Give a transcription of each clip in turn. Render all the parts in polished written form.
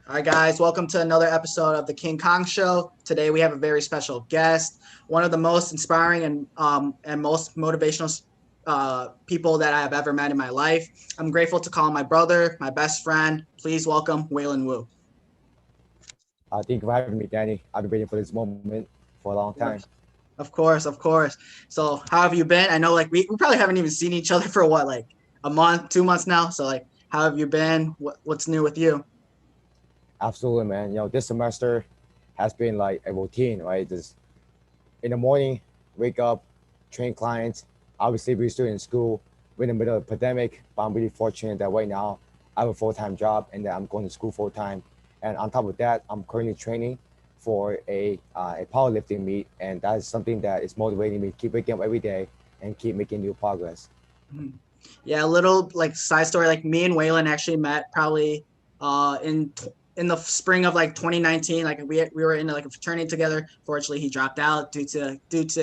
All right, guys, welcome to another episode of the KingKhong Show. Today we have a very special guest, one of the most inspiring and most motivational people that I have ever met in my life. I'm grateful to call him my brother, my best friend. Please welcome WEILIN WU. Thank you for having me, Danny. I've been waiting for this moment for a long Of time. course, of course, of course. So, how have you been? I know, like, we probably haven't even seen each other for what, like a month, 2 months now. So, like, how have you been? What's new with you? Absolutely, man. This semester has been like a routine, right? Just in the morning, wake up, train clients. Obviously, we're still in school. We're in the middle of the pandemic, but I'm really fortunate that right now I have a full-time job and that I'm going to school full-time. And on top of that, I'm currently training for a powerlifting meet, and that is something that is motivating me to keep waking up every day and keep making new progress. Mhm. Yeah, a little like side story. Like me and Waylon actually met probably in the spring of like 2019. Like we were in like a fraternity together. Fortunately, he dropped out due to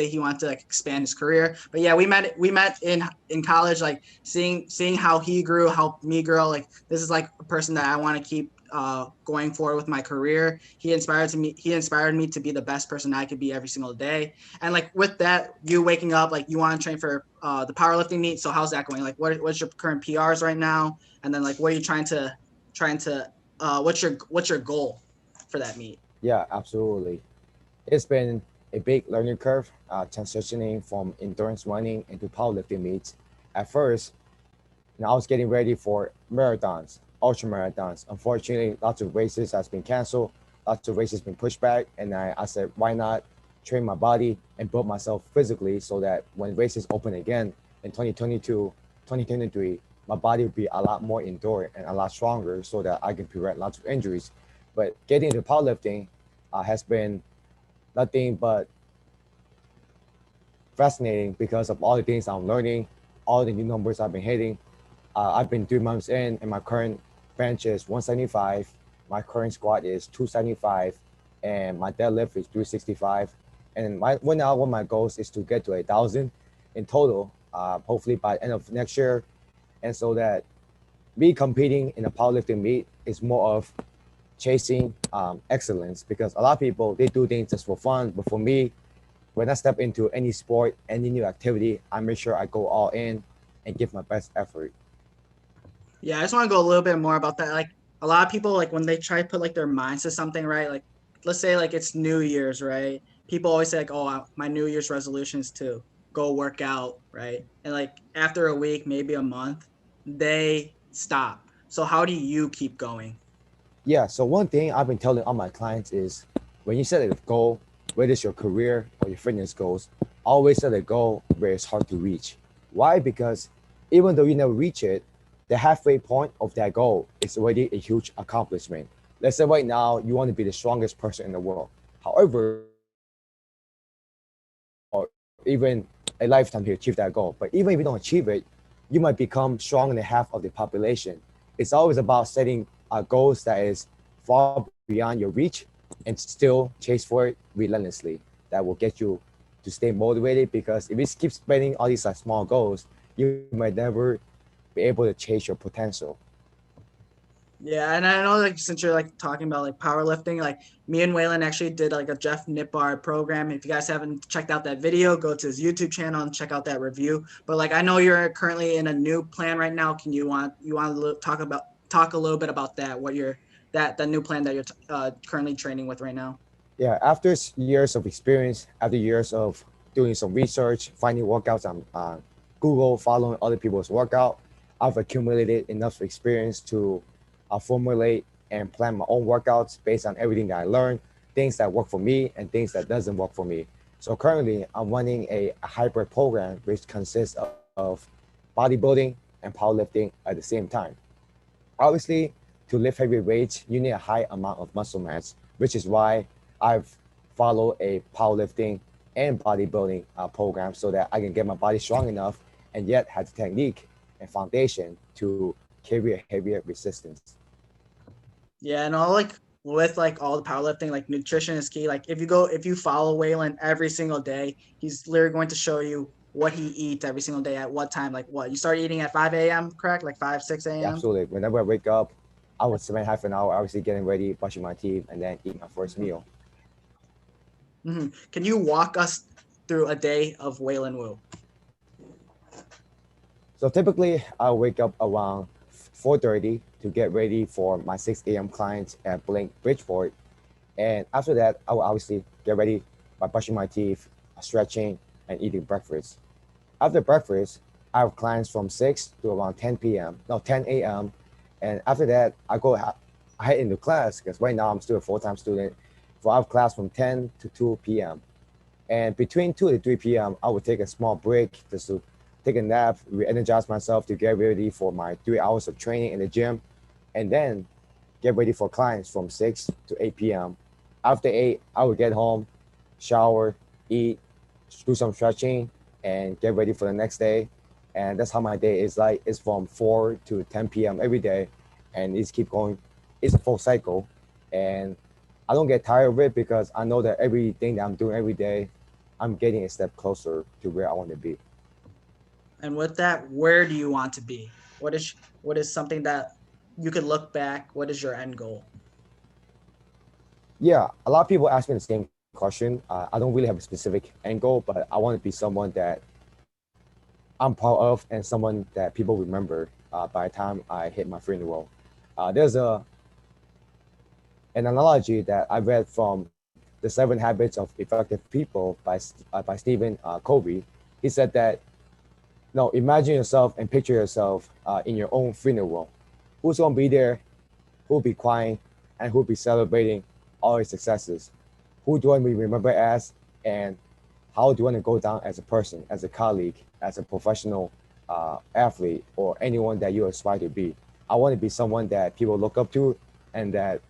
he wanted to like expand his career. But yeah, we met in college. Like seeing how he grew, how me grow. Like this is like a person that I want to keep going forward with my career. He inspired me to be the best person I could be every single day. And like with that, you waking up, like you want to train for the powerlifting meet. So how's that going? Like what's your current PRs right now? And then like what are you trying to what's your goal for that meet? Yeah, absolutely. It's been a big learning curve, transitioning from endurance running into powerlifting meets. At first, I was getting ready for marathons, ultra marathons. Unfortunately, lots of races has been canceled, lots of races been pushed back, and I said, why not train my body and build myself physically so that when races open again in 2022, 2023, my body will be a lot more endurant and a lot stronger so that I can prevent lots of injuries. But getting into powerlifting has been nothing but fascinating because of all the things I'm learning, all the new numbers I've been hitting. I've been 3 months in, and my current bench is 175. My current squat is 275, and my deadlift is 365. And one now one of my goals is to get to 1,000 in total, hopefully by the end of next year. And so that me competing in a powerlifting meet is more of chasing excellence because a lot of people they do things just for fun, but for me, when I step into any sport, any new activity, I make sure I go all in and give my best effort. Yeah, I just want to go a little bit more about that. Like a lot of people, like when they try to put like their minds to something, right? Like let's say like it's New Year's, right? People always say like, "Oh, my New Year's resolution is to go work out," right? And like after a week, maybe a month, they stop. So how do you keep going? Yeah, so one thing I've been telling all my clients is when you set a goal, whether it's your career or your fitness goals, always set a goal where it's hard to reach. Why? Because even though you never reach it, the halfway point of that goal is already a huge accomplishment. Let's say right now you want to be the strongest person in the world. However, or even a lifetime to achieve that goal. But even if you don't achieve it, you might become stronger than half of the population. It's always about setting goals that is far beyond your reach and still chase for it relentlessly. That will get you to stay motivated because if you keep spending all these small goals, you might never be able to chase your potential. Yeah, and I know like since you're like talking about like powerlifting, like me and Waylon actually did like a Jeff Nippard program. If you guys haven't checked out that video, go to his YouTube channel and check out that review. But like I know you're currently in a new plan right now. Can you want to talk a little bit about that? What you're that the new plan that you're currently training with right now? Yeah, after years of experience, after years of doing some research, finding workouts on Google, following other people's workout, I've accumulated enough experience to formulate and plan my own workouts based on everything that I learned, things that work for me and things that doesn't work for me. So currently, I'm running a hybrid program which consists of bodybuilding and powerlifting at the same time. Obviously, to lift heavy weights, you need a high amount of muscle mass, which is why I've followed a powerlifting and bodybuilding program so that I can get my body strong enough and yet have the technique and foundation to carry a heavier resistance. Yeah, and all like with like all the powerlifting, like nutrition is key. Like if you follow Waylon every single day, he's literally going to show you what he eats every single day at what time. Like what you start eating at 5 a.m. Correct? Like 5 6 a.m. Absolutely. Whenever I wake up, I would spend half an hour obviously getting ready, brushing my teeth, and then eat my first meal. Can you walk us through a day of WEILIN WU? So typically, I wake up around 4:30 to get ready for my 6 a.m. clients at Blink Bridgeport. And after that, I will obviously get ready by brushing my teeth, stretching, and eating breakfast. After breakfast, I have clients from 6 to around 10 p.m., no, 10 a.m. And after that, I head into class because right now I'm still a full-time student. So I have class from 10 to 2 p.m. And between 2 to 3 p.m., I would take a small break just to take a nap, re-energize myself to get ready for my 3 hours of training in the gym, and then get ready for clients from 6 to 8 p.m. After 8, I would get home, shower, eat, do some stretching, and get ready for the next day. And that's how my day is like. It's from 4 to 10 p.m. every day, and it's keep going. It's a full cycle, and I don't get tired of it because I know that everything that I'm doing every day, I'm getting a step closer to where I want to be. And with that, where do you want to be? What is something that you could look back? What is your end goal? Yeah, a lot of people ask me the same question. I don't really have a specific end goal, but I want to be someone that I'm proud of and someone that people remember by the time I hit my funeral. There's an analogy that I read from The 7 Habits of Effective People by Stephen Covey. He said that, no, imagine yourself and picture yourself in your own funeral. Who's going to be there? Who'll be crying? And who'll be celebrating all your successes? Who do you want to be remembered as? And how do you want to go down as a person, as a colleague, as a professional athlete, or anyone that you aspire to be? I want to be someone that people look up to and that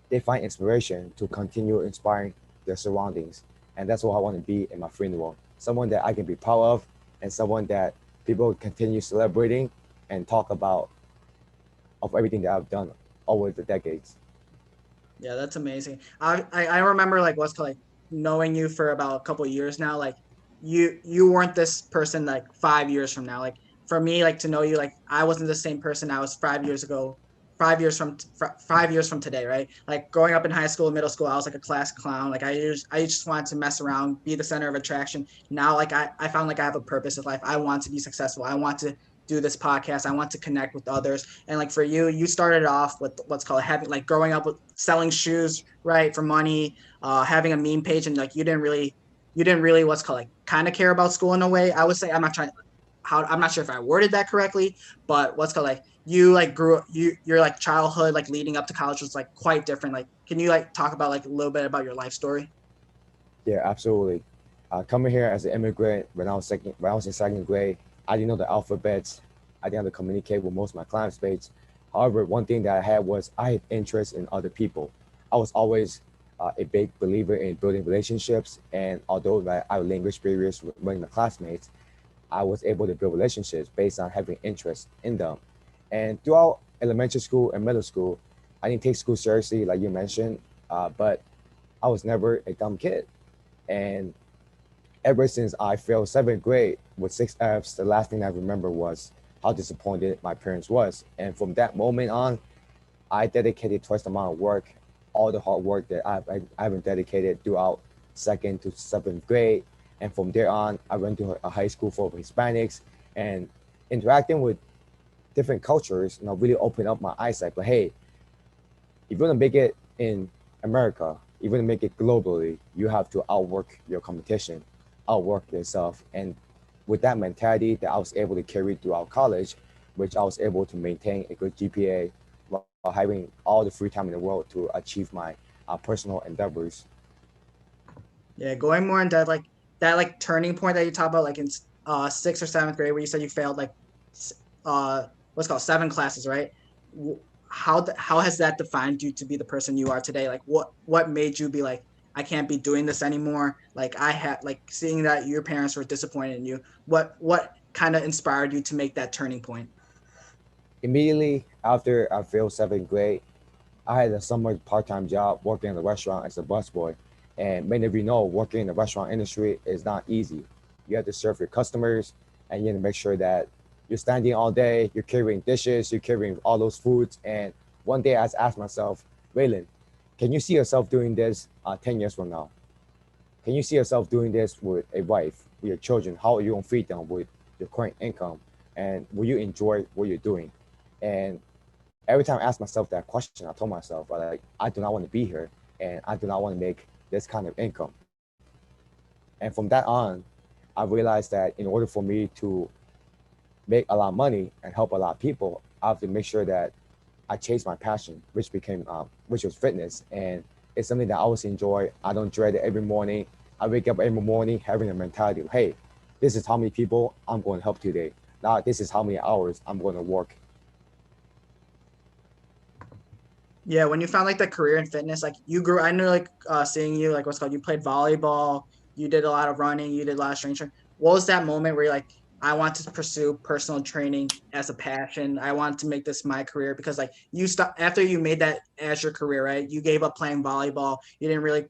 they find inspiration to continue inspiring their surroundings. And that's what I want to be in my funeral. Someone that I can be proud of and someone that people continue celebrating and talk about of everything that I've done over the decades. Yeah, that's amazing. I remember like what's called like knowing you for about a couple of years now. Like you weren't this person like 5 years from now. Like for me, like to know you, like I wasn't the same person I was 5 years ago. 5 years from today, right? Like growing up in high school, middle school, I was like a class clown. Like I just wanted to mess around, be the center of attraction. Now, like I found like I have a purpose in life. I want to be successful. I want to do this podcast. I want to connect with others. And like for you, you started off with what's called having like growing up with selling shoes, right, for money, having a meme page, and like you didn't really what's called like kind of care about school in a way. I would say I'm not sure if I worded that correctly, but what's called like you like grew up your like childhood like leading up to college was like quite different. Like can you like talk about like a little bit about your life story? Yeah, absolutely. Coming here as an immigrant when I was in second grade, I didn't know the alphabets. I didn't have to communicate with most of my classmates. However, one thing that I had was I had interest in other people. I was always a big believer in building relationships, and although I had language barriers with my classmates, I was able to build relationships based on having interest in them. And throughout elementary school and middle school, I didn't take school seriously, like you mentioned, but I was never a dumb kid. And ever since I failed seventh grade with 6 Fs, the last thing I remember was how disappointed my parents was. And from that moment on, I dedicated twice the amount of work, all the hard work that I've been dedicated throughout second to seventh grade. And from there on, I went to a high school full of Hispanics and interacting with different cultures, really opened up my eyesight. But hey, if you want to make it in America, if you want to make it globally, you have to outwork your competition, outwork yourself. And with that mentality that I was able to carry throughout college, which I was able to maintain a good GPA while having all the free time in the world to achieve my personal endeavors. Yeah, going more into that like turning point that you talk about, like in sixth or seventh grade, where you said you failed like what's called 7 classes, right? How has that defined you to be the person you are today? Like what made you be like I can't be doing this anymore? Like I had like seeing that your parents were disappointed in you. What kind of inspired you to make that turning point? Immediately after I failed seventh grade, I had a summer part-time job working in a restaurant as a busboy. And many of you know working in the restaurant industry is not easy. You have to serve your customers and you have to make sure that you're standing all day, you're carrying dishes, you're carrying all those foods. And one day I asked myself, Waylon, can you see yourself doing this 10 years from now? Can you see yourself doing this with a wife, with your children? How are you going to feed them with your current income? And will you enjoy what you're doing? And every time I ask myself that question, I told myself, like, I do not want to be here and I do not want to make this kind of income. And from that on, I realized that in order for me to make a lot of money and help a lot of people, I have to make sure that I chased my passion, which was fitness, and it's something that I always enjoy. I don't dread it every morning. I wake up every morning having a mentality of, hey, this is how many people I'm going to help today. Now this is how many hours I'm going to work. Yeah, when you found like the career in fitness, like you grew, I knew like seeing you like what's called, you played volleyball, you did a lot of running, you did a lot of strength training. What was that moment where you're like, I want to pursue personal training as a passion. I want to make this my career because like you stop after you made that as your career, right? You gave up playing volleyball. You didn't really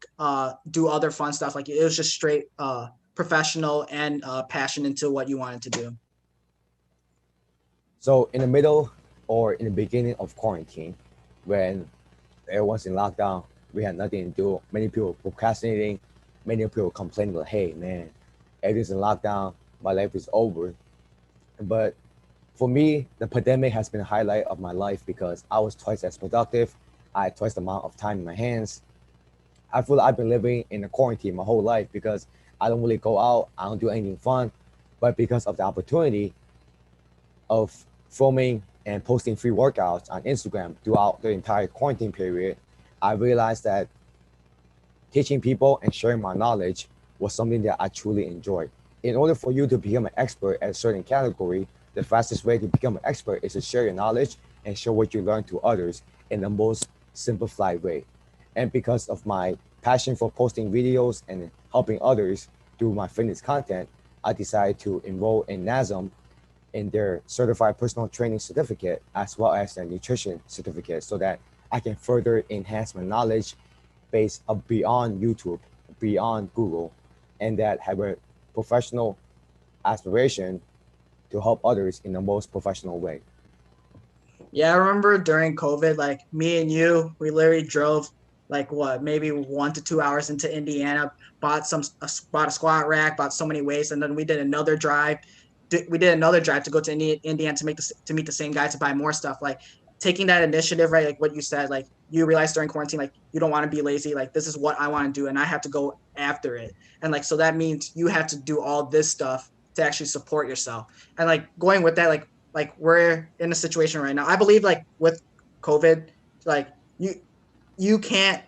do other fun stuff. Like it was just straight professional and passion into what you wanted to do. So in the middle or in the beginning of quarantine, when everyone's in lockdown, we had nothing to do. Many people procrastinating, many people complaining like, hey man, everything's in lockdown, my life is over. But for me, the pandemic has been a highlight of my life because I was twice as productive. I had twice the amount of time in my hands. I feel like I've been living in a quarantine my whole life because I don't really go out, I don't do anything fun. But because of the opportunity of filming and posting free workouts on Instagram throughout the entire quarantine period, I realized that teaching people and sharing my knowledge was something that I truly enjoyed. In order for you to become an expert at a certain category, the fastest way to become an expert is to share your knowledge and share what you learn to others in the most simplified way. And because of my passion for posting videos and helping others through my fitness content, I decided to enroll in NASM in their certified personal training certificate as well as their nutrition certificate so that I can further enhance my knowledge based beyond YouTube, beyond Google, and that have a professional aspiration to help others in the most professional way. Yeah, I remember during COVID, like me and you, we literally drove like what, maybe 1 to 2 hours into Indiana, bought a squat rack, bought so many weights, and then we did another drive. We did another drive to go to Indiana to meet the same guy to buy more stuff. Like taking that initiative, right? Like what you said, like you realized during quarantine, like you don't want to be lazy. Like this is what I want to do, and I have to go after it. And like so that means you have to do all this stuff to actually support yourself. And like going with that, like we're in a situation right now. I believe like with COVID, like you you can't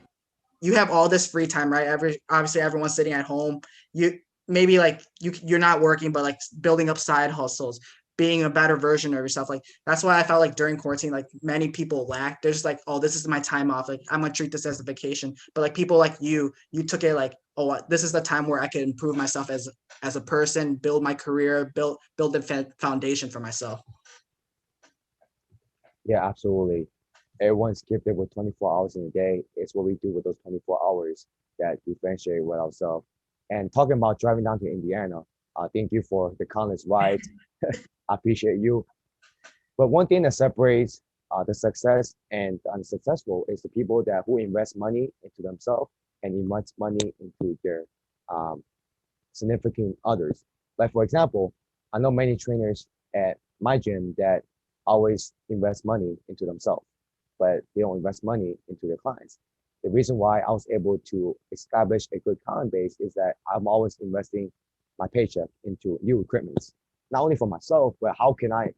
you have all this free time, right? Obviously everyone's sitting at home. You maybe like you're not working, but like building up side hustles, being a better version of yourself. Like that's why I felt like during quarantine, like many people lack. They're just like, oh, this is my time off. Like I'm gonna treat this as a vacation. But like people like you took it like, oh, this is the time where I could improve myself as a person, build my career, build the foundation for myself. Yeah, absolutely. Everyone's gifted with 24 hours in a day. It's what we do with those 24 hours that differentiate with ourselves. And talking about driving down to Indiana, thank you for the countless rides. I appreciate you. But one thing that separates the success and the unsuccessful is the people that who invest money into themselves and invest money into their um, significant others. Like for example, I know many trainers at my gym that always invest money into themselves, but they don't invest money into their clients. The reason why I was able to establish a good client base is that I'm always investing my paycheck into new equipment, not only for myself, but how can I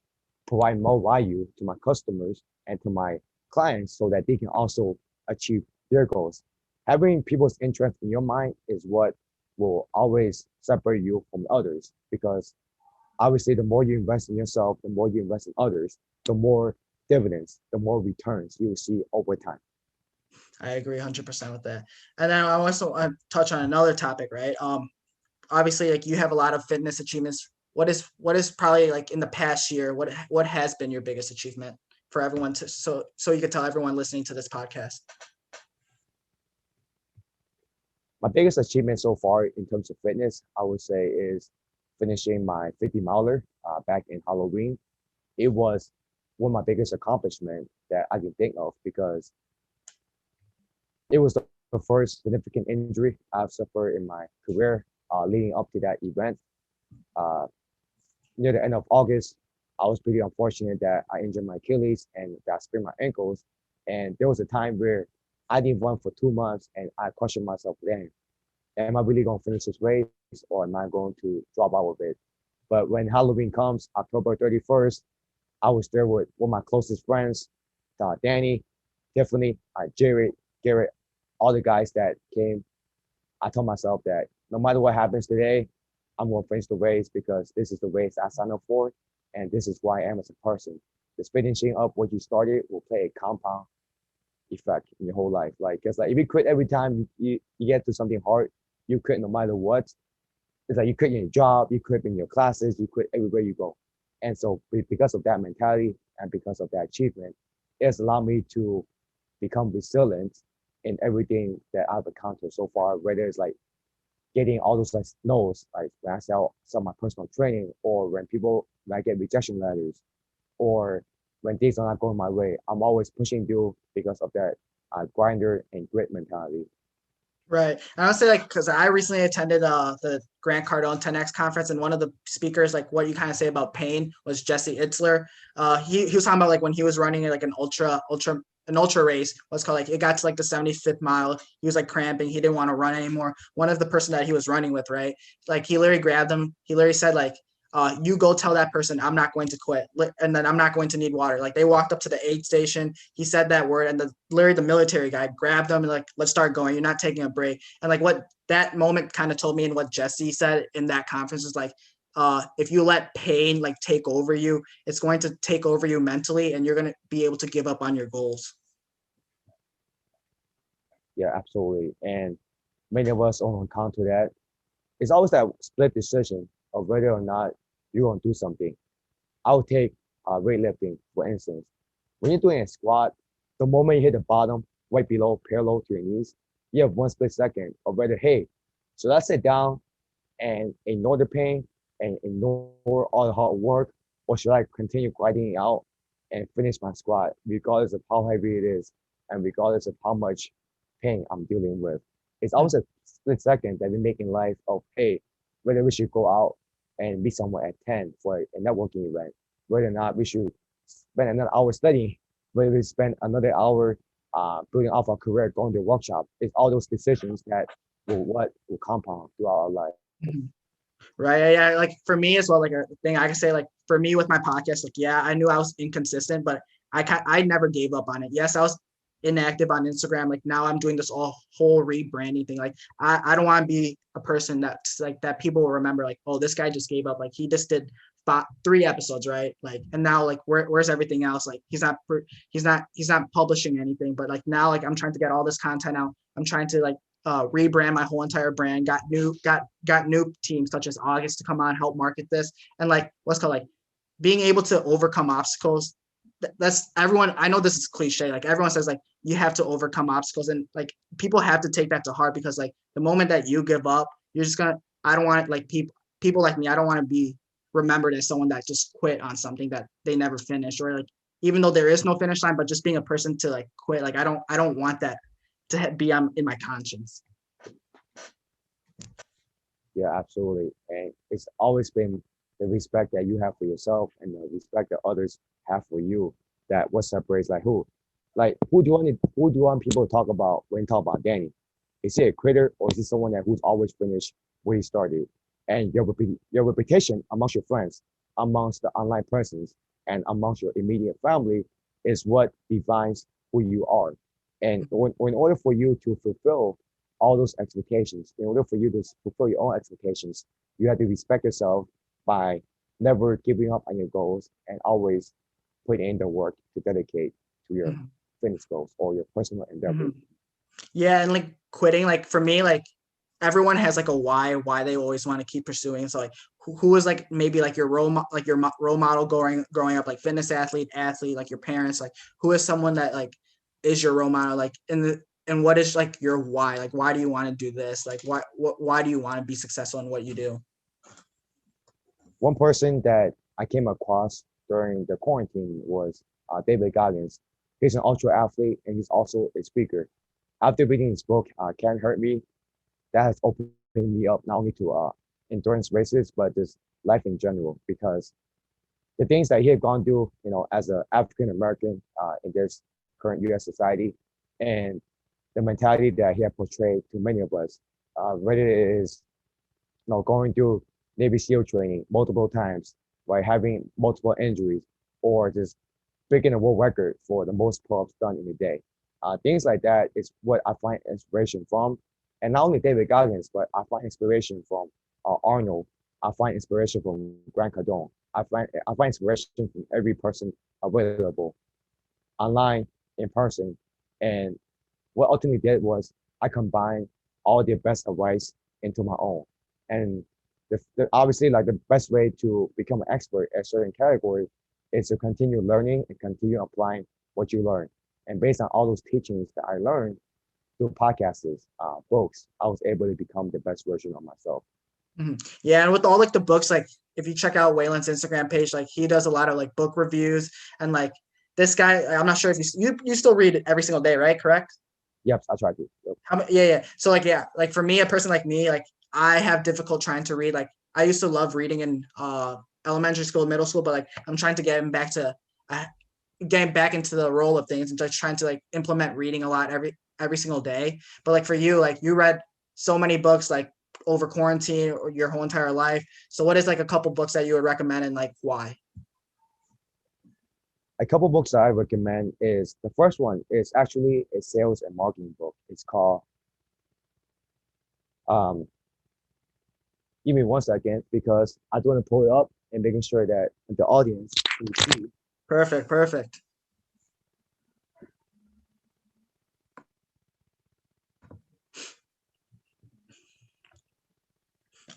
provide more value to my customers and to my clients so that they can also achieve their goals. Having people's interest in your mind is what will always separate you from others because obviously the more you invest in yourself, the more you invest in others, the more dividends, the more returns you will see over time. I agree 100% with that. And then I also want to touch on another topic, right? Obviously, like you have a lot of fitness achievements. What is probably like in the past year? What has been your biggest achievement for everyone to so you could tell everyone listening to this podcast? My biggest achievement so far in terms of fitness, I would say, is finishing my 50 miler back in Halloween. It was one of my biggest accomplishment that I can think of, because it was the first significant injury I've suffered in my career leading up to that event. Uh, Near the end of August, I was pretty unfortunate that I injured my Achilles and that I sprained my ankles. And there was a time where I didn't run for 2 months, and I questioned myself, then, am I really going to finish this race, or am I going to drop out of it? But when Halloween comes, October 31st, I was there with one of my closest friends, Danny, Tiffany, Jared, Garrett, all the guys that came. I told myself that no matter what happens today, I'm going to finish the race, because this is the race I signed up for, and this is who I am as a person. This finishing up what you started will play a compound effect in your whole life. Like, it's like if you quit every time you get to something hard, you quit no matter what. It's like you quit in your job, you quit in your classes, you quit everywhere you go. And so because of that mentality and because of that achievement, it's allowed me to become resilient in everything that I've encountered so far, whether it's like getting all those like no's, like when I sell some of my personal training, or when I get rejection letters, or when things are not going my way. I'm always pushing through because of that grinder and grit mentality. Right. And I'll say, like, because I recently attended the Grant Cardone 10X conference, and one of the speakers, like what you kind of say about pain, was Jesse Itzler. He was talking about like when he was running like an ultra race, what's called, like it got to like the 75th mile. He was like cramping. He didn't want to run anymore. One of the person that he was running with, right? Like he literally grabbed him. He literally said like, you go tell that person I'm not going to quit, and then I'm not going to need water. Like they walked up to the aid station. He said that word, and literally the military guy grabbed them and like, let's start going. You're not taking a break. And like what that moment kind of told me, and what Jesse said in that conference is like, if you let pain like take over you, it's going to take over you mentally, and you're going to be able to give up on your goals. Yeah, absolutely. And many of us all encounter that. It's always that split decision of whether or not you're going to do something. I would take weightlifting, for instance. When you're doing a squat, the moment you hit the bottom, right below, parallel to your knees, you have one split second of whether, hey, should I sit down and ignore the pain and ignore all the hard work, or should I continue grinding it out and finish my squat, regardless of how heavy it is and regardless of how much pain I'm dealing with? It's always a split second that we make in life of, hey, whether we should go out and be somewhere at 10 for a networking event, whether or not we should spend another hour studying, whether we spend another hour building off our career, going to a workshop. It's all those decisions that will compound throughout our life. Mhm. Right. Yeah. Like for me as well, like a thing I can say, like for me with my podcast, like, yeah, I knew I was inconsistent, but I never gave up on it. Yes, I was inactive on Instagram. Like now I'm doing this whole rebranding thing. Like I don't want to be a person that's like that people will remember like, oh, this guy just gave up. Like he just did 3 episodes, right? Like, and now like where's everything else? Like he's not publishing anything, but like now like I'm trying to get all this content out. I'm trying to like rebrand my whole entire brand. Got new teams such as August to come on, help market this, and like what's called like being able to overcome obstacles. That's everyone. I know this is cliche. Like everyone says, like you have to overcome obstacles, and like people have to take that to heart, because like the moment that you give up, you're just gonna. I don't want like people like me. I don't want to be remembered as someone that just quit on something that they never finished, or like even though there is no finish line, but just being a person to like quit. Like I don't want that to be in my conscience. Yeah, absolutely. And it's always been the respect that you have for yourself and the respect that others have for you, that what separates like who. Like who do you want people to talk about when you talk about Danny? Is he a quitter, or is he someone that who's always finished where he started? And your reputation amongst your friends, amongst the online presence, and amongst your immediate family is what defines who you are. And in order for you to fulfill all those expectations, in order for you to fulfill your own expectations, you have to respect yourself by never giving up on your goals and always put in the work to dedicate to your Mhm. fitness goals or your personal endeavor. Mhm. Yeah, and like quitting, like for me, like everyone has like a why they always want to keep pursuing. So like who is like maybe like your role model growing up, like fitness athlete, like your parents, like who is someone that like is your role model, like and what is like your why? Like why do you want to do this? Like why do you want to be successful in what you do? One person that I came across during the quarantine was David Goggins. He's an ultra athlete and he's also a speaker. After reading his book, Can't Hurt Me, that has opened me up not only to endurance races, but just life in general. Because the things that he had gone through, as an African American in this current U.S. society, and the mentality that he had portrayed to many of us, whether it is going through Navy SEAL training multiple times, right, having multiple injuries, or just breaking a world record for the most pull-ups done in a day. Things like that is what I find inspiration from. And not only David Goggins, but I find inspiration from Arnold. I find inspiration from Grant Cardone. I find inspiration from every person available, online, in person. And what ultimately did was I combined all their best advice into my own. And obviously, like the best way to become an expert at a certain category is to continue learning and continue applying what you learn. And based on all those teachings that I learned through podcasts, books, I was able to become the best version of myself. Mm-hmm. Yeah, and with all like the books, like if you check out WEILIN's Instagram page, like he does a lot of like book reviews, and like this guy, I'm not sure if you still read it every single day, right? Correct? Yep, I try to. Yep. Yeah. So like like for me, a person like me, like I have difficult trying to read. Like I used to love reading in elementary school, middle school, but like I'm trying to uh, getting back into the role of things and just trying to like implement reading a lot every single day. But like for you, like you read so many books like over quarantine or your whole entire life. So what is like a couple books that you would recommend and like why? A couple books that I recommend is the first one is actually a sales and marketing book. It's called um, give me 1 second because I do want to pull it up and making sure that the audience can see. Perfect.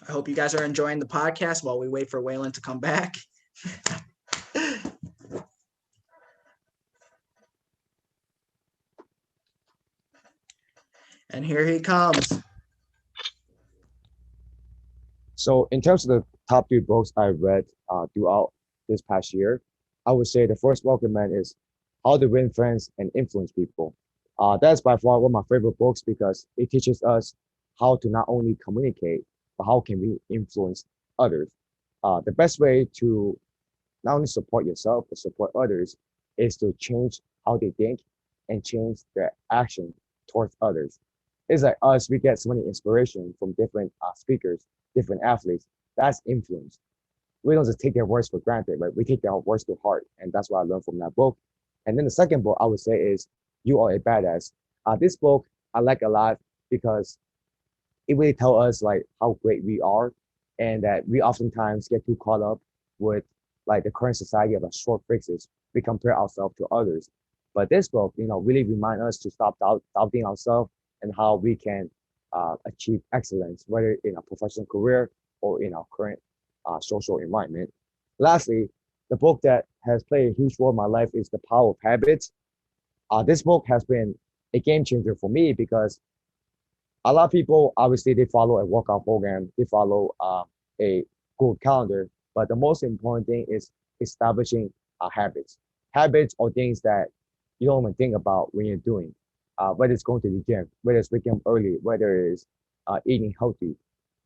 I hope you guys are enjoying the podcast while we wait for WEILIN to come back. And here he comes. So in terms of the top 3 books I read throughout this past year, I would say the first book I recommend is How to Win Friends and Influence People. That's by far one of my favorite books because it teaches us how to not only communicate, but how can we influence others. The best way to not only support yourself, but support others is to change how they think and change their action towards others. It's like us, we get so many inspiration from different speakers, different athletes. That's influence. We don't just take their words for granted, right? We take their words to heart. And that's what I learned from that book. And then the second book I would say is You Are a Badass. This book I like a lot because it really tells us like how great we are and that we oftentimes get too caught up with like the current society of short fixes. We compare ourselves to others. But this book, really remind us to stop doubting ourselves and how we can achieve excellence, whether in a professional career or in our current social environment. Lastly, the book that has played a huge role in my life is The Power of Habits. This book has been a game changer for me because a lot of people obviously they follow a workout program, they follow a good calendar, but the most important thing is establishing habits. Habits are things that you don't even think about when you're doing, whether it's going to the gym, whether it's waking up early, whether it's eating healthy.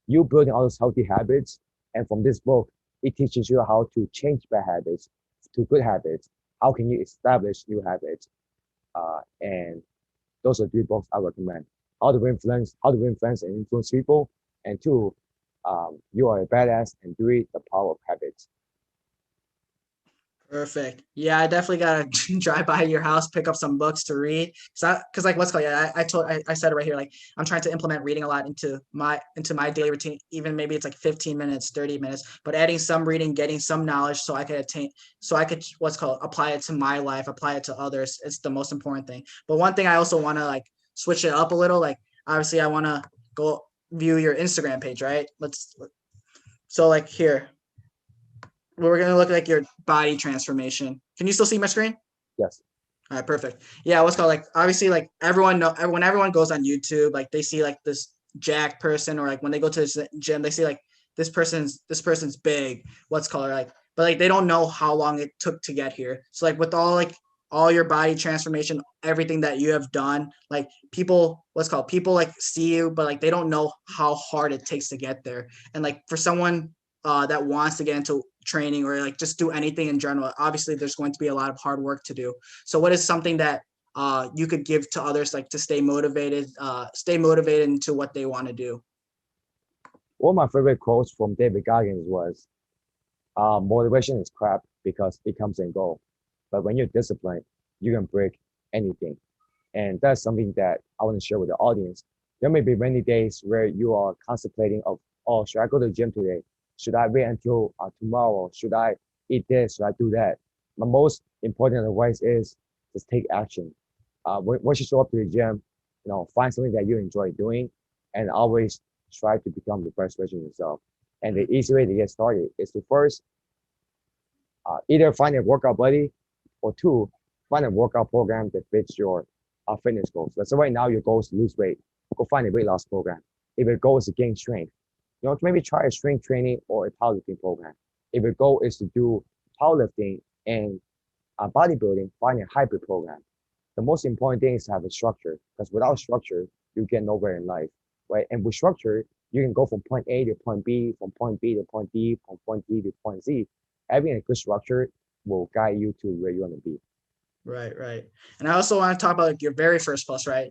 You building all those healthy habits, and from this book, it teaches you how to change bad habits to good habits. How can you establish new habits? And those are 3 books I recommend. How to win friends and influence people. And 2, You Are a Badass. And 3, The Power of Habits. Perfect. Yeah, I definitely gotta drive by your house, pick up some books to read. Cause like what's called, yeah, I said it right here. Like I'm trying to implement reading a lot into my daily routine. Even maybe it's like 15 minutes, 30 minutes, but adding some reading, getting some knowledge so I could what's called apply it to my life, apply it to others. It's the most important thing. But one thing I also want to like switch it up a little. Like obviously I want to go view your Instagram page, right? So like here, we're gonna look at like your body transformation. Can you still see my screen? Yes. All right, perfect. Yeah, what's called like obviously like when everyone goes on YouTube, like they see like this jacked person, or like when they go to the gym, they see like this person's big. What's called like but like they don't know how long it took to get here. So like with all your body transformation, everything that you have done, like people, people like see you, but like they don't know how hard it takes to get there. And like for someone that wants to get into training or like just do anything in general, obviously there's going to be a lot of hard work to do. So what is something that you could give to others like to stay motivated into what they want to do? One of my favorite quotes from David Goggins was, motivation is crap because it comes and go. But when you're disciplined, you can break anything. And that's something that I want to share with the audience. There may be many days where you are contemplating of, oh, should I go to the gym today? Should I wait until tomorrow? Should I eat this? Should I do that? My most important advice is just take action. Once you show up to the gym, find something that you enjoy doing, and always try to become the best version of yourself. And the easy way to get started is to first either find a workout buddy, or two, find a workout program that fits your fitness goals. Let's say right now your goal is to lose weight, go find a weight loss program. If your goal is to gain strength, maybe try a strength training or a powerlifting program. If your goal is to do powerlifting and bodybuilding, find a hybrid program. The most important thing is to have a structure, because without structure, you get nowhere in life, right? And with structure, you can go from point A to point B, from point B to point D, from point D to point Z. Having a good structure will guide you to where you want to be. Right, right. And I also want to talk about like, your very first post, right?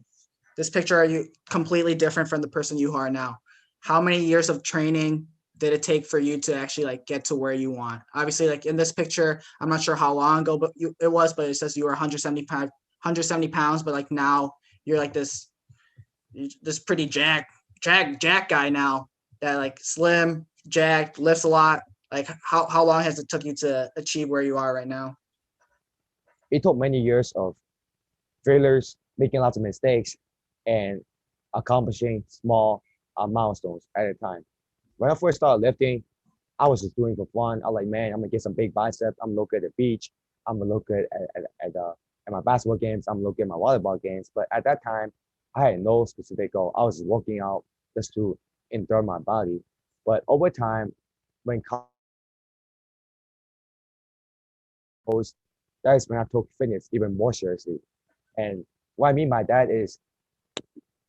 This picture, are you completely different from the person you are now? How many years of training did it take for you to actually like get to where you want? Obviously, like in this picture, I'm not sure how long ago it was, but it says you were 170 pounds, but like now you're like this pretty jack guy now, that like slim, jacked, lifts a lot. Like how long has it took you to achieve where you are right now? It took many years of failures, making lots of mistakes, and accomplishing small milestones at a time. When I first started lifting, I was just doing it for fun. I was like, man, I'm gonna get some big biceps. I'm gonna look at the beach. I'm gonna look at my basketball games. I'm gonna look at my volleyball games. But at that time, I had no specific goal. I was just working out just to endure my body. But over time, when college, that is when I took fitness even more seriously. And what I mean by that is,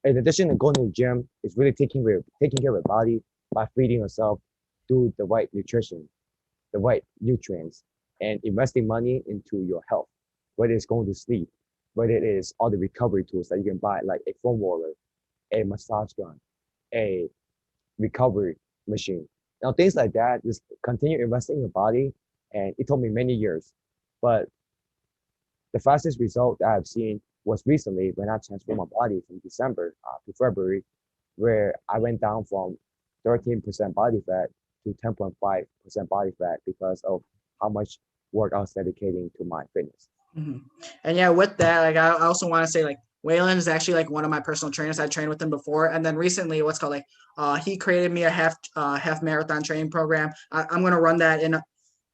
in addition to going to the gym, it's really taking care of your body by feeding yourself through the right nutrition, the right nutrients, and investing money into your health, whether it's going to sleep, whether it is all the recovery tools that you can buy, like a foam roller, a massage gun, a recovery machine. Things like that, just continue investing in your body. And it took me many years. But the fastest result that I've seen was recently when I transformed my body from December to February, where I went down from 13% body fat to 10.5% body fat because of how much work I was dedicating to my fitness. Mm-hmm. And yeah, with that, like I also want to say like WEILIN is actually like one of my personal trainers. I trained with him before, and then recently, he created me a half marathon training program. I'm gonna run that in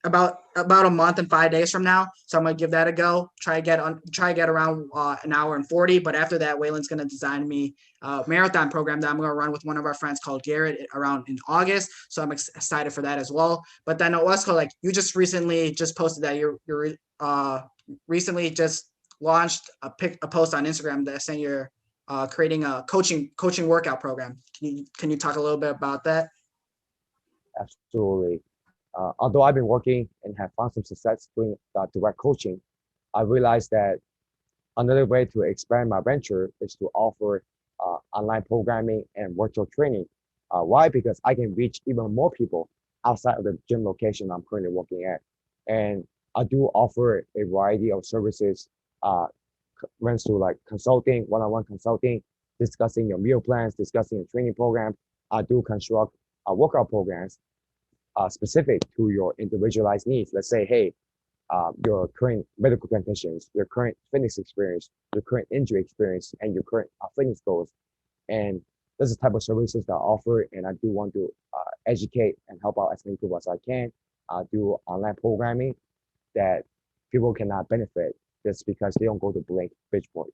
about a month and 5 days from now. So I'm gonna give that a go. Try to get around an hour and 40. But after that, WEILIN's gonna design me a marathon program that I'm gonna run with one of our friends called Garrett around in August. So I'm excited for that as well. But then it was called like you just recently just posted that you're recently just launched a post on Instagram that saying you're creating a coaching workout program. Can you talk a little bit about that? Absolutely. Although I've been working and have found some success doing direct coaching, I realized that another way to expand my venture is to offer online programming and virtual training. Why? Because I can reach even more people outside of the gym location I'm currently working at. And I do offer a variety of services, runs to like consulting, one-on-one consulting, discussing your meal plans, discussing your training program. I do construct workout programs specific to your individualized needs. Let's say, hey, your current medical conditions, your current fitness experience, your current injury experience, and your current fitness goals. And this is the type of services that I offer, and I do want to educate and help out as many people as I can. I do online programming that people cannot benefit just because they don't go to Bridgeport.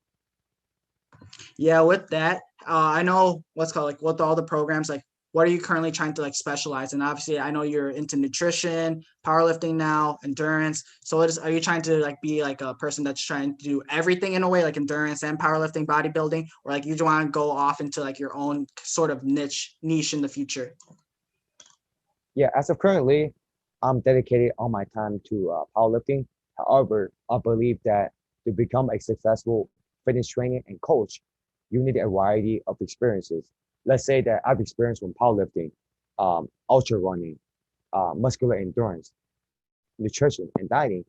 Yeah, with that, I know with all the programs, like what are you currently trying to like specialize in? Obviously, I know you're into nutrition, powerlifting now, endurance. So are you trying to like be like a person that's trying to do everything in a way, like endurance and powerlifting, bodybuilding, or like you just want to go off into like your own sort of niche in the future? Yeah, as of currently, I'm dedicated all my time to powerlifting. However, I believe that to become a successful fitness trainer and coach, you need a variety of experiences. Let's say that I've experienced from powerlifting, ultra running, muscular endurance, nutrition, and dieting.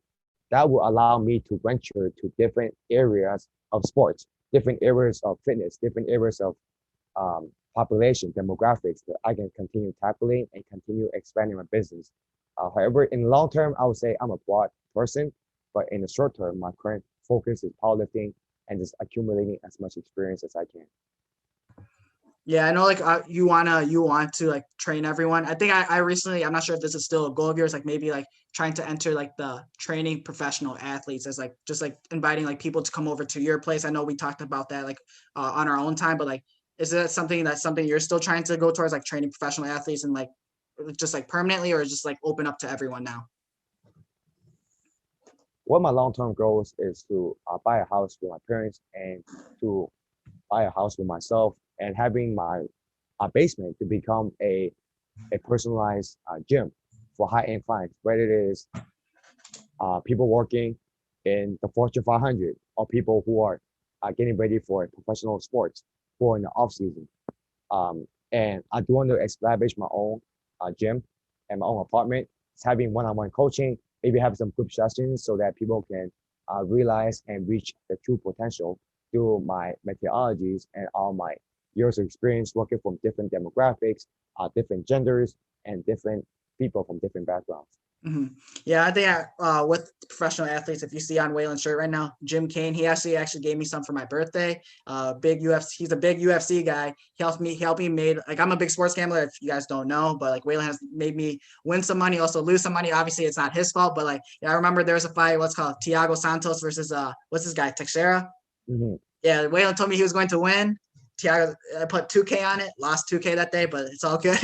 That will allow me to venture to different areas of sports, different areas of fitness, different areas of population demographics that I can continue tackling and continue expanding my business. However, in the long term, I would say I'm a broad person, but in the short term, my current focus is powerlifting and just accumulating as much experience as I can. Yeah, I know like you want to like train everyone. I think I recently, I'm not sure if this is still a goal of yours, like maybe like trying to enter like the training professional athletes as like just like inviting like people to come over to your place. I know we talked about that like on our own time, but like is that something you're still trying to go towards, like training professional athletes and like just like permanently, or just like open up to everyone now? One of my long-term goals is to buy a house with my parents and to buy a house with myself and having my basement to become a personalized gym for high-end clients, whether it is people working in the Fortune 500 or people who are getting ready for professional sports for in the off season. And I do want to establish my own gym and my own apartment. It's having one-on-one coaching, maybe have some group sessions so that people can realize and reach their true potential through my methodologies and all my years of experience working from different demographics, different genders, and different people from different backgrounds. Mm-hmm. Yeah, I think with professional athletes, if you see on WEILIN's shirt right now, Jim Kane, he actually gave me some for my birthday. Big UFC, he's a big UFC guy. He helped me made, like, I'm a big sports gambler if you guys don't know, but like WEILIN has made me win some money, also lose some money. Obviously, it's not his fault, but like, yeah, I remember there was a fight, what's called Thiago Santos versus what's this guy, Teixeira. Mm-hmm. Yeah, WEILIN told me he was going to win. Thiago, I put 2K on it, lost 2K that day, but it's all good.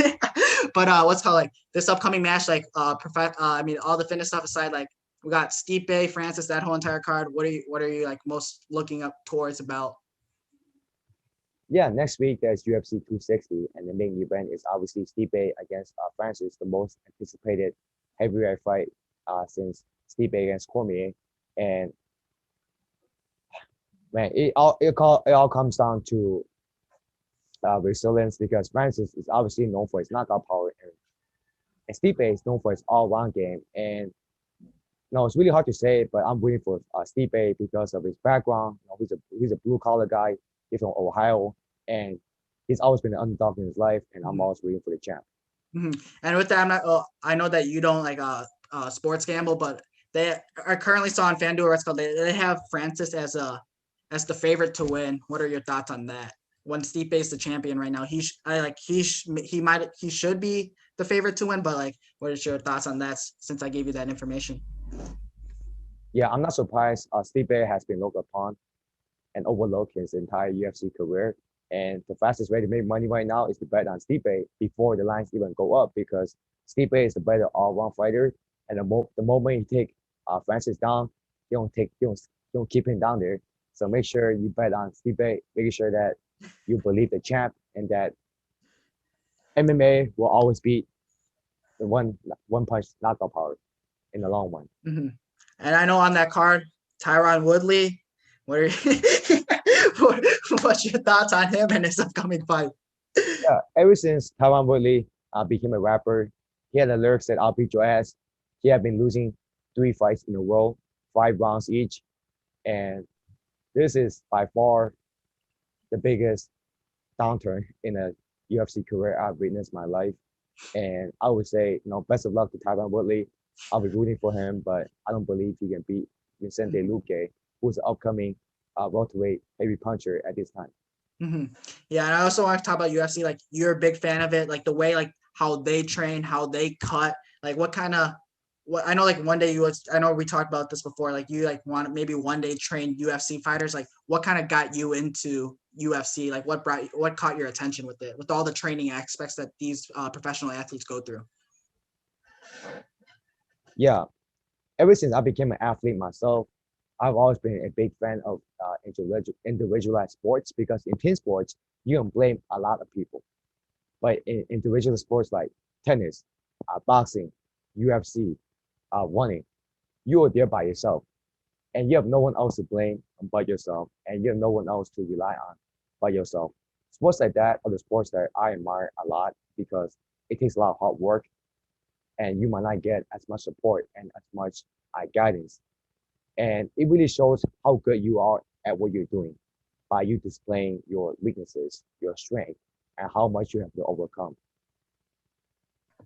But what's called like this upcoming match, like I mean, all the fitness stuff aside, like we got Stipe, Francis, that whole entire card. What are you like most looking up towards about? Yeah, next week there's UFC 260, and the main event is obviously Stipe against Francis, the most anticipated heavyweight fight since Stipe against Cormier. And man, it all comes down to resilience because Francis is obviously known for his knockout power, and Stipe is known for his all-round game. And no, it's really hard to say, but I'm rooting for Stipe because of his background. You know, he's a blue collar guy. He's from Ohio, and he's always been an underdog in his life. And I'm always rooting for the champ. Mm-hmm. And with that, I know that you don't like sports gamble, but they are currently still on FanDuel. What's called they have Francis as the favorite to win. What are your thoughts on that? When Stipe is the champion right now, he should be the favorite to win. But like, what is your thoughts on that? Since I gave you that information. Yeah, I'm not surprised. Stipe has been looked upon and overlooked his entire UFC career. And the fastest way to make money right now is to bet on Stipe before the lines even go up because Stipe is the better all-round fighter. And the moment he take Francis down, he don't keep him down there. So make sure you bet on Stipe, making sure that you believe the champ and that MMA will always beat the one punch knockout power in the long run. Mm-hmm. And I know on that card, Tyron Woodley. What are what's your thoughts on him and his upcoming fight? Yeah, ever since Tyron Woodley became a rapper, he had the lyrics that I'll beat your ass. He had been losing 3 fights in a row, 5 rounds each. And this is by far the biggest downturn in a UFC career I've witnessed in my life. And I would say, best of luck to Tyron Woodley. I'll be rooting for him, but I don't believe he can beat Vicente Luque, who's the upcoming welterweight heavy puncher at this time. Mm-hmm. Yeah, and I also want to talk about UFC. Like, you're a big fan of it, like the way like how they train, how they cut. Like, what I know, like one day I know we talked about this before. Like, you like want maybe one day train UFC fighters. Like, what kind of got you into UFC? Like what caught your attention with it, with all the training aspects that these professional athletes go through? Yeah, ever since I became an athlete myself, I've always been a big fan of individualized sports because in team sports, you can blame a lot of people. But in individual sports like tennis, boxing, UFC, running, you are there by yourself and you have no one else to blame but yourself and you have no one else to rely on but yourself. Sports like that are the sports that I admire a lot because it takes a lot of hard work and you might not get as much support and as much guidance. And it really shows how good you are at what you're doing by you displaying your weaknesses, your strength, and how much you have to overcome.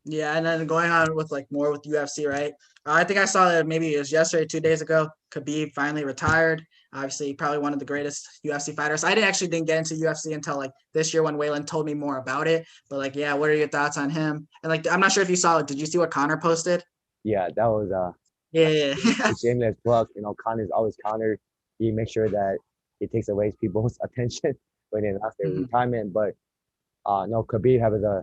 Yeah, and then going on with like more with UFC, right? I think I saw that maybe it was yesterday, 2 days ago. Khabib finally retired. Obviously, probably one of the greatest UFC fighters. I didn't get into UFC until like this year when Waylon told me more about it. But like, yeah, what are your thoughts on him? And like, I'm not sure if you saw it. Did you see what Connor posted? Yeah, that was Yeah, a shameless plug. You know, Connor's always Connor. He makes sure that he takes away people's attention when they announce their Mhm, retirement. But no, Khabib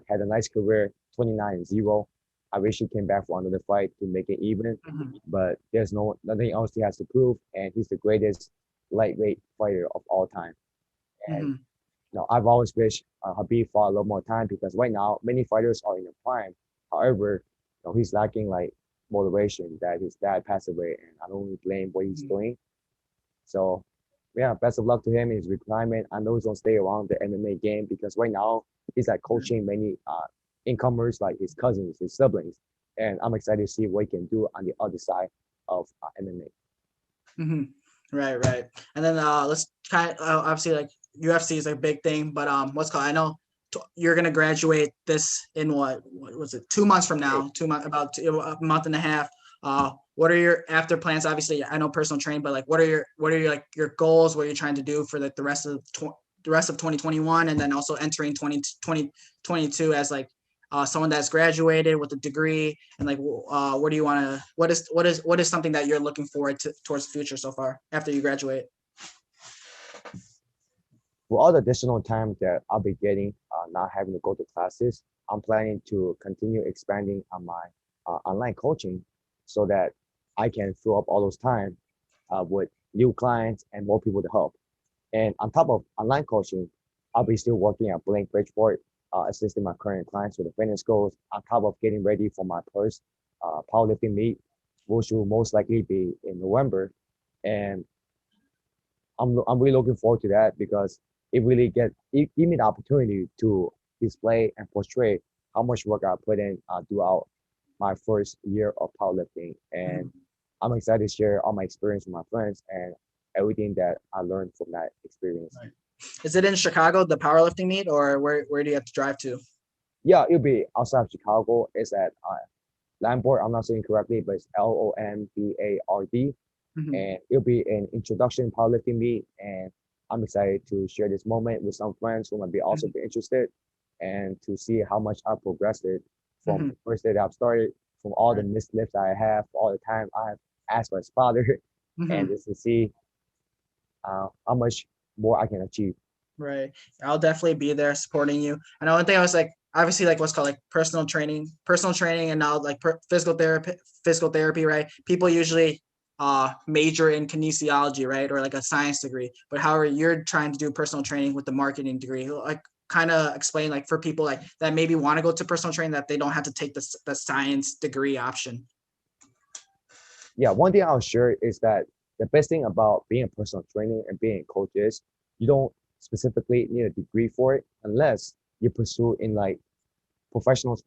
had a nice career, 29-0. I wish he came back for another fight to make it even, mhm, but there's nothing else he has to prove, and he's the greatest lightweight fighter of all time. And mhm. you know, I've always wished Khabib fought a lot more time because right now many fighters are in their prime. However, you know, he's lacking like motivation that his dad passed away, and I don't really blame what he's Mhm. doing. So yeah, best of luck to him in his retirement. I know he's gonna stay around the MMA game because right now he's like coaching many incomers like his cousins, his siblings, and I'm excited to see what he can do on the other side of MMA. Mhm. Right, right. And then let's kind of obviously like UFC is a big thing, but what's called I know you're gonna graduate this in what was it 2 months from now? 2 months, about a month and a half. What are your after plans? Obviously, I know personal training, but like, what are your like your goals? What are you trying to do for like the rest of 2021, and then also entering 2022 as like someone that's graduated with a degree, and like what do you want to what is something that you're looking forward to towards the future so far after you graduate? For all the additional time that I'll be getting, not having to go to classes, I'm planning to continue expanding on my online coaching so that I can fill up all those time with new clients and more people to help. And on top of online coaching, I'll be still working at Blank Bridgeport, assisting my current clients with the fitness goals, on top of getting ready for my first powerlifting meet, which will most likely be in November. And I'm really looking forward to that because it give me the opportunity to display and portray how much work I put in throughout my first year of powerlifting. And Mhm. I'm excited to share all my experience with my friends and everything that I learned from that experience. Right. Is it in Chicago, the powerlifting meet, or where do you have to drive to? Yeah, it'll be outside of Chicago. It's at Lambert. I'm not saying correctly, but it's Lombard. Mhm, And it'll be an introduction powerlifting meet. And I'm excited to share this moment with some friends who might be also mhm, be interested and to see how much I progressed it from mhm. the first day that I've started, from all the Right. missed lifts I have, all the time I have asked my father, and Mhm. just to see how much more I can achieve. Right. I'll definitely be there supporting you. And the one thing I was like, obviously, like what's called like personal training, and now like physical therapy, right? People usually major in kinesiology, right, or like a science degree. But however, you're trying to do personal training with the marketing degree. Like, kind of explain like for people like that maybe want to go to personal training that they don't have to take the science degree option. Yeah, one thing I'll share is that the best thing about being a personal trainer and being a coach is you don't specifically need a degree for it unless you pursue in like professional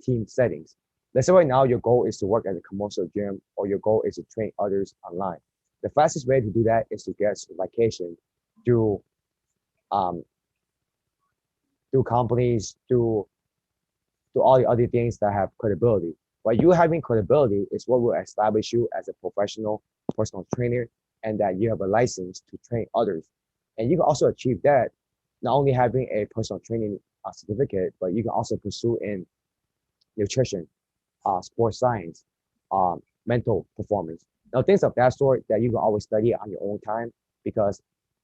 team settings. Let's say right now your goal is to work at a commercial gym or your goal is to train others online. The fastest way to do that is to get certification through um, through companies, through all the other things that have credibility. But you having credibility is what will establish you as a professional personal trainer and that you have a license to train others. And you can also achieve that not only having a personal training certificate, but you can also pursue in nutrition, sports science, mental performance. Now, things of that sort that you can always study on your own time because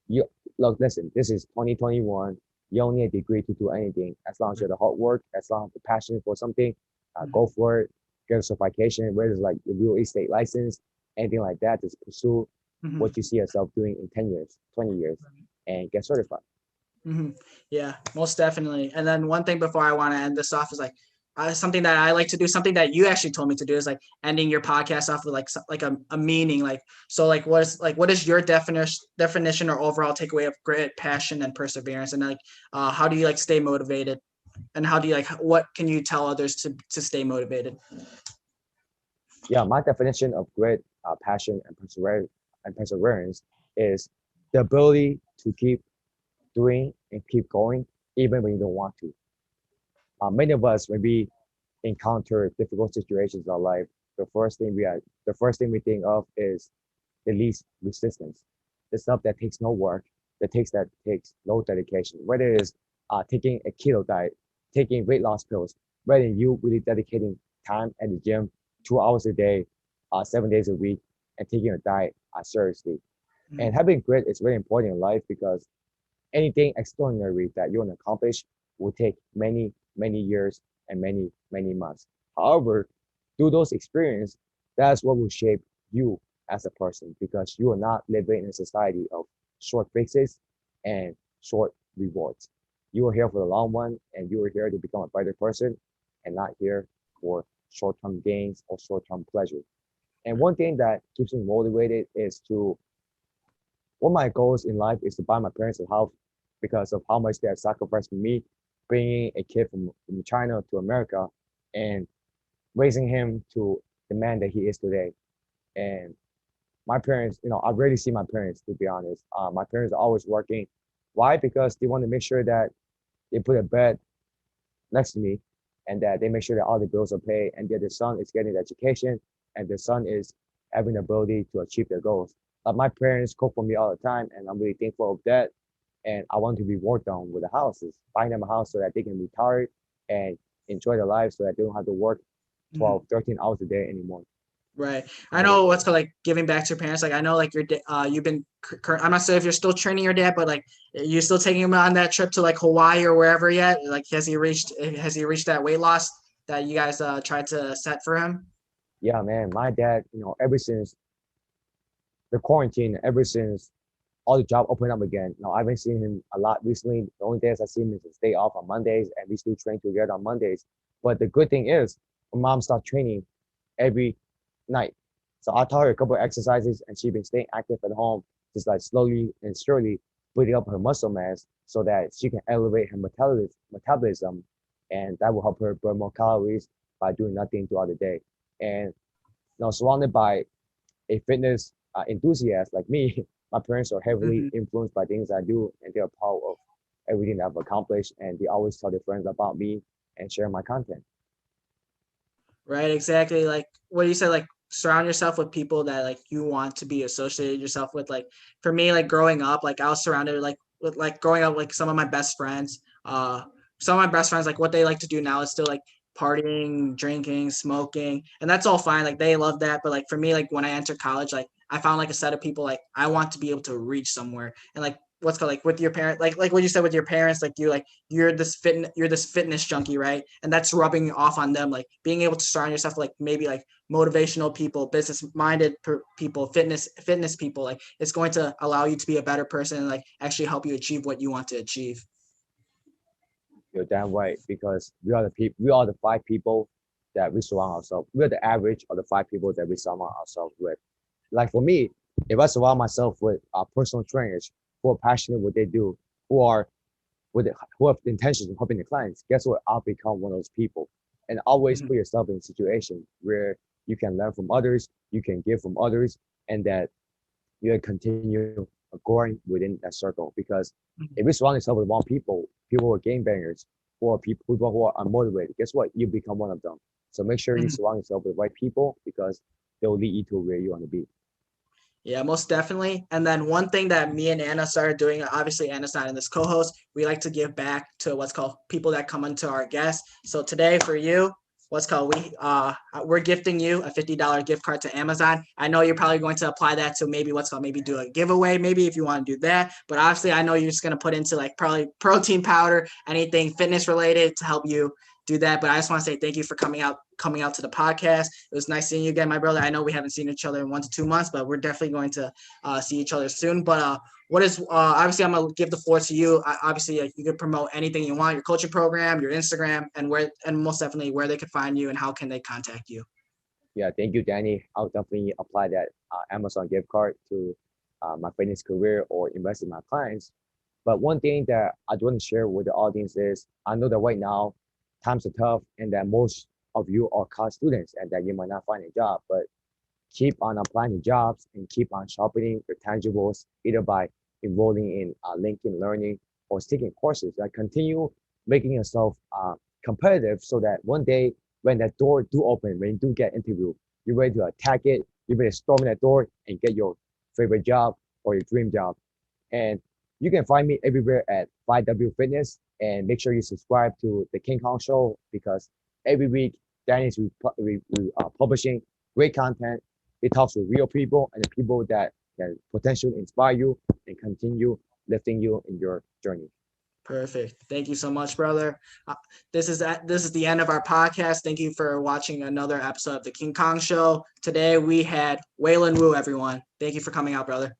You look, listen, this is 2021. You don't need a degree to do anything. As long as you have the hard work, as long as the passion for something, Mhm. go for it. Get a certification, whether it's like a real estate license, anything like that. Just pursue Mhm. what you see yourself doing in 10 years, 20 years, and get certified. Hmm. Yeah, most definitely. And then one thing before I want to end this off is like something that I like to do, something that you actually told me to do is like ending your podcast off with like like a meaning. Like so, what is your definition or overall takeaway of grit, passion, and perseverance? And like how do you like stay motivated? And how do you like what can you tell others to stay motivated? Yeah, my definition of grit, passion, and perseverance is the ability to keep doing and keep going even when you don't want to. Many of us, when we encounter difficult situations in our life, the first thing we think of is the least resistance, the stuff that takes no work, that takes no dedication. Whether it is taking a keto diet, taking weight loss pills, whether you really dedicating time at the gym, 2 hours a day, 7 days a week, and taking your diet seriously. And Mhm. having grit is very important in life because anything extraordinary that you want to accomplish will take many, many years and many, many months. However, through those experiences, that's what will shape you as a person because you are not living in a society of short fixes and short rewards. You are here for the long one and you are here to become a better person and not here for short-term gains or short-term pleasure. And one thing that keeps me motivated is to one of my goals in life is to buy my parents a house because of how much they have sacrificed for me, bringing a kid from China to America and raising him to the man that he is today. And my parents, I rarely see my parents, to be honest. My parents are always working. Why? Because they want to make sure that they put a bed next to me and that they make sure that all the bills are paid and that the son is getting the education and the son is having the ability to achieve their goals. My parents cook for me all the time and I'm really thankful of that. And I want to be worked on with the houses, buying them a house so that they can retire and enjoy their life so that they don't have to work Mhm. 12, 13 hours a day anymore. Right. I And know what's called like giving back to your parents. Like I know like you've been I'm not sure if you're still training your dad, but like you still taking him on that trip to like Hawaii or wherever yet? Like has he reached that weight loss that you guys tried to set for him? yeah, man, my dad, ever since the quarantine, ever since all the job opened up again. I haven't seen him a lot recently. The only days I see him is his day off on Mondays, and we still train together on Mondays. But the good thing is, my mom started training every night. So I taught her a couple of exercises, and she's been staying active at home, just like slowly and surely building up her muscle mass so that she can elevate her metabolism, and that will help her burn more calories by doing nothing throughout the day. And surrounded by a fitness enthusiast like me, my parents are heavily Hmm. influenced by things I do, and they're proud of everything that I've accomplished. And they always tell their friends about me and share my content. Right, exactly. Like what you said, like surround yourself with people that like you want to be associated yourself with. Like for me, like growing up, like I was surrounded like with like growing up, like some of my best friends. Some of my best friends, like what they like to do now is still like partying, drinking, smoking, and that's all fine. Like they love that, but like for me, like when I entered college, like I found like a set of people like I want to be able to reach somewhere, and like what's called like with your parent, like what you said with your parents, like you're this fitness junkie, right? And that's rubbing off on them, like being able to surround yourself like maybe like motivational people, business minded people, fitness people, like it's going to allow you to be a better person and like actually help you achieve what you want to achieve. You're damn right, because we are the five people that we surround ourselves. We're the average of the five people that we surround ourselves with. Like for me, if I surround myself with personal trainers who are passionate what they do, who are who have the intentions of helping the clients, guess what? I'll become one of those people. And always Mhm. put yourself in a situation where you can learn from others, you can give from others, and that you can continue growing within that circle. Because if you surround yourself with wrong people, people who are game bangers, or people who are unmotivated, guess what? You become one of them. So make sure you Mhm. surround yourself with the right people because they'll lead you to where you want to be. Yeah, most definitely. And then one thing that me and Anna started doing, obviously Anna's not in this co-host, we like to give back to what's called people that come into our guests. So today for you, we're gifting you a $50 gift card to Amazon. I know you're probably going to apply that to maybe do a giveaway, maybe if you want to do that. But obviously, I know you're just going to put into like probably protein powder, anything fitness related to help you do that. But I just want to say thank you for coming out to the podcast. It was nice seeing you again, my brother. I know we haven't seen each other in 1 to 2 months, but we're definitely going to see each other soon. But what is obviously I'm gonna give the floor to you. Obviously, you can promote anything you want, your coaching program, your Instagram, and most definitely where they can find you and how can they contact you. Yeah, thank you, Danny. I'll definitely apply that Amazon gift card to my fitness career or invest in my clients. But one thing that I do want to share with the audience is I know that right now times are tough and that most of you are college students and that you might not find a job, but keep on applying to jobs and keep on sharpening your tangibles, either by enrolling in LinkedIn Learning or taking courses. Like continue making yourself competitive so that one day when that door do open, when you do get interviewed, you're ready to attack it, you're ready to storm that door and get your favorite job or your dream job. And you can find me everywhere at 5WFitness and make sure you subscribe to the KingKhong show because every week Danny's publishing great content. It talks with real people and the people that can potentially inspire you and continue lifting you in your journey. Perfect. Thank you so much, brother. This is the end of our podcast. Thank you for watching another episode of the KingKhong Show. Today we had WEILIN WU, everyone. Thank you for coming out, brother.